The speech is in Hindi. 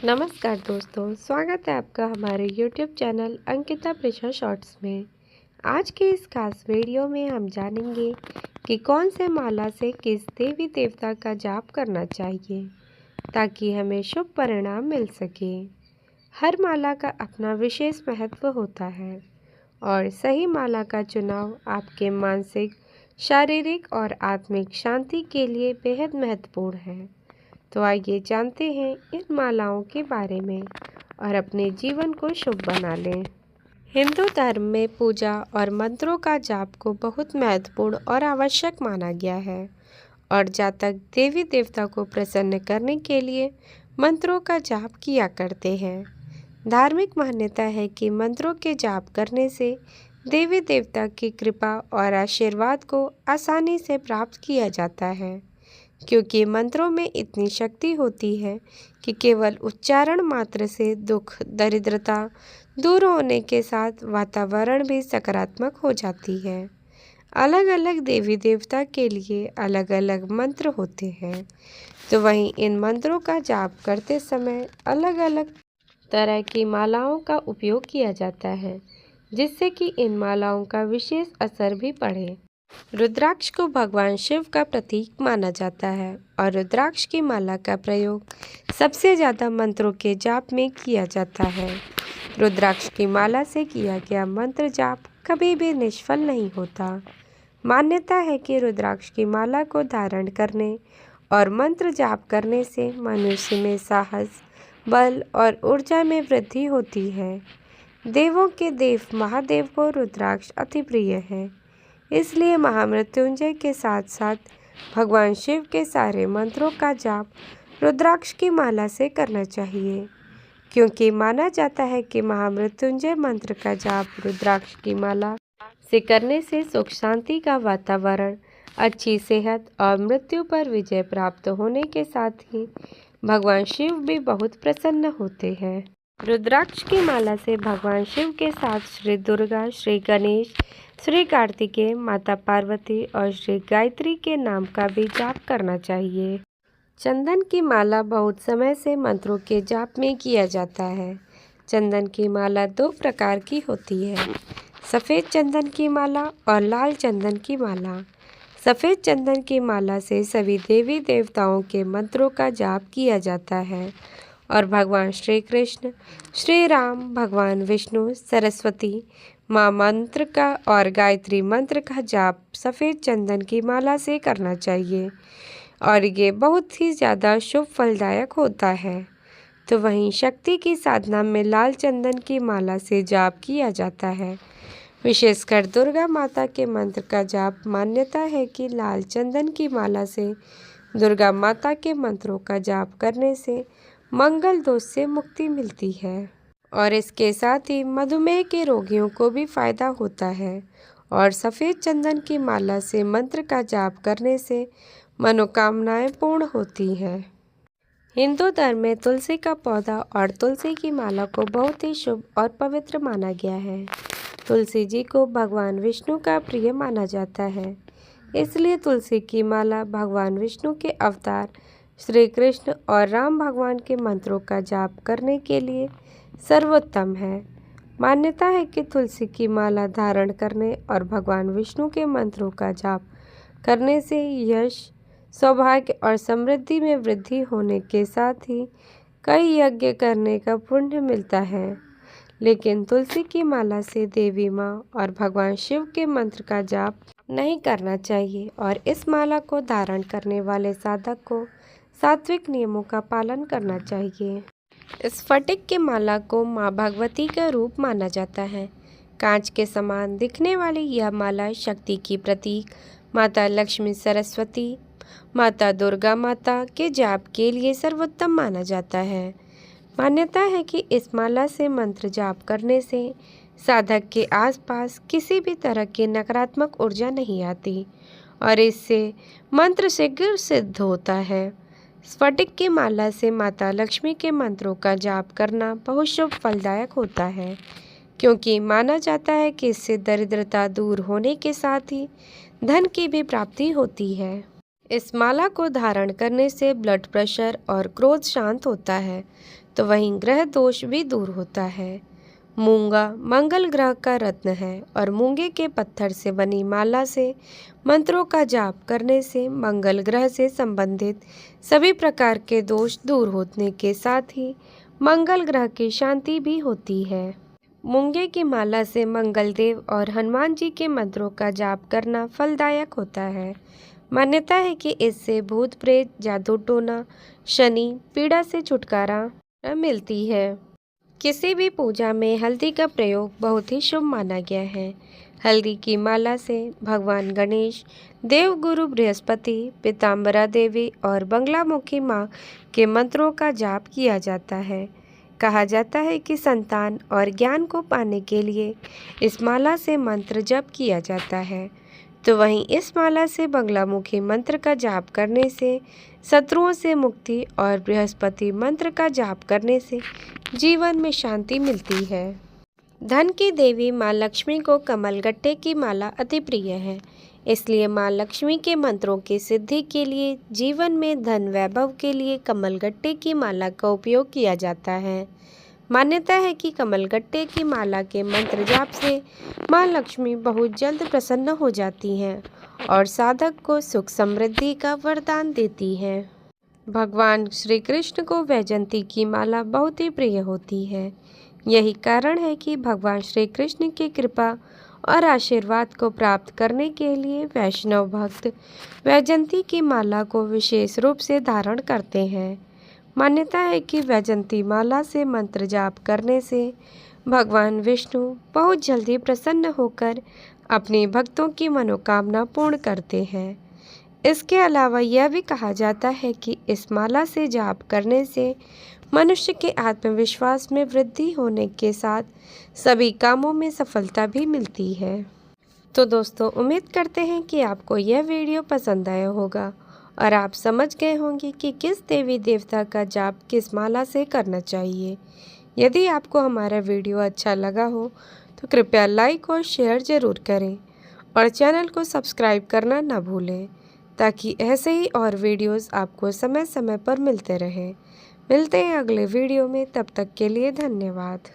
नमस्कार दोस्तों, स्वागत है आपका हमारे YouTube channel Ankita pressure shorts में। आज के इस खास वीडियो में हम जानेंगे कि कौन से माला से किस देवी देवता का जाप करना चाहिए ताकि हमें शुभ परिणाम मिल सके। हर माला का अपना विशेष महत्व होता है और सही माला का चुनाव आपके मानसिक, शारीरिक और आत्मिक शांति के लिए बेहद महत्वपूर्ण है। तो आइए जानते हैं इन मालाओं के बारे में और अपने जीवन को शुभ बना लें। हिंदू धर्म में पूजा और मंत्रों का जाप को बहुत महत्वपूर्ण और आवश्यक माना गया है और जातक देवी देवता को प्रसन्न करने के लिए मंत्रों का जाप किया करते हैं। धार्मिक मान्यता है कि मंत्रों के जाप करने से देवी देवता की कृपा और आशीर्वाद को आसानी से प्राप्त किया जाता है, क्योंकि मंत्रों में इतनी शक्ति होती है कि केवल उच्चारण मात्र से दुख, दरिद्रता दूर होने के साथ वातावरण भी सकारात्मक हो जाती है। अलग अलग देवी देवता के लिए अलग अलग मंत्र होते हैं, तो वहीं इन मंत्रों का जाप करते समय अलग अलग तरह की मालाओं का उपयोग किया जाता है, जिससे कि इन मालाओं का विशेष असर भी पड़े। रुद्राक्ष को भगवान शिव का प्रतीक माना जाता है और रुद्राक्ष की माला का प्रयोग सबसे ज़्यादा मंत्रों के जाप में किया जाता है। रुद्राक्ष की माला से किया गया मंत्र जाप कभी भी निष्फल नहीं होता। मान्यता है कि रुद्राक्ष की माला को धारण करने और मंत्र जाप करने से मनुष्य में साहस, बल और ऊर्जा में वृद्धि होती है। देवों के देव महादेव को रुद्राक्ष अति प्रिय है, इसलिए महामृत्युंजय के साथ साथ भगवान शिव के सारे मंत्रों का जाप रुद्राक्ष की माला से करना चाहिए, क्योंकि माना जाता है कि महामृत्युंजय मंत्र का जाप रुद्राक्ष की माला से करने से सुख शांति का वातावरण, अच्छी सेहत और मृत्यु पर विजय प्राप्त होने के साथ ही भगवान शिव भी बहुत प्रसन्न होते हैं। रुद्राक्ष की माला से भगवान शिव के साथ श्री दुर्गा, श्री गणेश, श्री कार्तिकेय, माता पार्वती और श्री गायत्री के नाम का भी जाप करना चाहिए। चंदन की माला बहुत समय से मंत्रों के जाप में किया जाता है। चंदन की माला दो प्रकार की होती है, सफ़ेद चंदन की माला और लाल चंदन की माला। सफ़ेद चंदन की माला से सभी देवी देवताओं के मंत्रों का जाप किया जाता है और भगवान श्री कृष्ण, श्री राम, भगवान विष्णु, सरस्वती माँ मंत्र का और गायत्री मंत्र का जाप सफ़ेद चंदन की माला से करना चाहिए और ये बहुत ही ज़्यादा शुभ फलदायक होता है। तो वहीं शक्ति की साधना में लाल चंदन की माला से जाप किया जाता है। विशेषकर दुर्गा माता के मंत्र का जाप मान्यता है कि लाल चंदन की माला से दुर्गा माता के मंत्रों का जाप करने से मंगल दोष से मुक्ति मिलती है और इसके साथ ही मधुमेह के रोगियों को भी फायदा होता है और सफ़ेद चंदन की माला से मंत्र का जाप करने से मनोकामनाएं पूर्ण होती हैं। हिंदू धर्म में तुलसी का पौधा और तुलसी की माला को बहुत ही शुभ और पवित्र माना गया है। तुलसी जी को भगवान विष्णु का प्रिय माना जाता है, इसलिए तुलसी की माला भगवान विष्णु के अवतार श्री कृष्ण और राम भगवान के मंत्रों का जाप करने के लिए सर्वोत्तम है। मान्यता है कि तुलसी की माला धारण करने और भगवान विष्णु के मंत्रों का जाप करने से यश, सौभाग्य और समृद्धि में वृद्धि होने के साथ ही कई यज्ञ करने का पुण्य मिलता है। लेकिन तुलसी की माला से देवी माँ और भगवान शिव के मंत्र का जाप नहीं करना चाहिए और इस माला को धारण करने वाले साधक को सात्विक नियमों का पालन करना चाहिए। स्फटिक की माला को माँ भगवती का रूप माना जाता है। कांच के समान दिखने वाली यह माला शक्ति की प्रतीक माता लक्ष्मी, सरस्वती माता, दुर्गा माता के जाप के लिए सर्वोत्तम माना जाता है। मान्यता है कि इस माला से मंत्र जाप करने से साधक के आसपास किसी भी तरह की नकारात्मक ऊर्जा नहीं आती और इससे मंत्र शीघ्र सिद्ध होता है। स्फटिक की माला से माता लक्ष्मी के मंत्रों का जाप करना बहुत शुभ फलदायक होता है, क्योंकि माना जाता है कि इससे दरिद्रता दूर होने के साथ ही धन की भी प्राप्ति होती है। इस माला को धारण करने से ब्लड प्रेशर और क्रोध शांत होता है, तो वहीं ग्रह दोष भी दूर होता है। मूंगा मंगल ग्रह का रत्न है और मूंगे के पत्थर से बनी माला से मंत्रों का जाप करने से मंगल ग्रह से संबंधित सभी प्रकार के दोष दूर होने के साथ ही मंगल ग्रह की शांति भी होती है। मूंगे की माला से मंगल देव और हनुमान जी के मंत्रों का जाप करना फलदायक होता है। मान्यता है कि इससे भूत प्रेत, जादू टोना, शनि पीड़ा से छुटकारा मिलती है। किसी भी पूजा में हल्दी का प्रयोग बहुत ही शुभ माना गया है। हल्दी की माला से भगवान गणेश, देवगुरु बृहस्पति, पीताम्बरा देवी और बंगलामुखी माँ के मंत्रों का जाप किया जाता है। कहा जाता है कि संतान और ज्ञान को पाने के लिए इस माला से मंत्र जप किया जाता है, तो वहीं इस माला से बंगलामुखी मंत्र का जाप करने से शत्रुओं से मुक्ति और बृहस्पति मंत्र का जाप करने से जीवन में शांति मिलती है। धन की देवी माँ लक्ष्मी को कमलगट्टे की माला अति प्रिय है, इसलिए माँ लक्ष्मी के मंत्रों की सिद्धि के लिए जीवन में धन वैभव के लिए कमलगट्टे की माला का उपयोग किया जाता है। मान्यता है कि कमलगट्टे की माला के मंत्र जाप से माँ लक्ष्मी बहुत जल्द प्रसन्न हो जाती हैं और साधक को सुख समृद्धि का वरदान देती हैं। भगवान श्री कृष्ण को वैजयंती की माला बहुत ही प्रिय होती है। यही कारण है कि भगवान श्री कृष्ण की कृपा और आशीर्वाद को प्राप्त करने के लिए वैष्णव भक्त वैजयंती की माला को विशेष रूप से धारण करते हैं। मान्यता है कि वैजयंती माला से मंत्र जाप करने से भगवान विष्णु बहुत जल्दी प्रसन्न होकर अपने भक्तों की मनोकामना पूर्ण करते हैं। इसके अलावा यह भी कहा जाता है कि इस माला से जाप करने से मनुष्य के आत्मविश्वास में वृद्धि होने के साथ सभी कामों में सफलता भी मिलती है। तो दोस्तों, उम्मीद करते हैं कि आपको यह वीडियो पसंद आया होगा और आप समझ गए होंगे कि किस देवी देवता का जाप किस माला से करना चाहिए। यदि आपको हमारा वीडियो अच्छा लगा हो तो कृपया लाइक और शेयर ज़रूर करें और चैनल को सब्सक्राइब करना ना भूलें, ताकि ऐसे ही और वीडियोस आपको समय समय पर मिलते रहें। मिलते हैं अगले वीडियो में, तब तक के लिए धन्यवाद।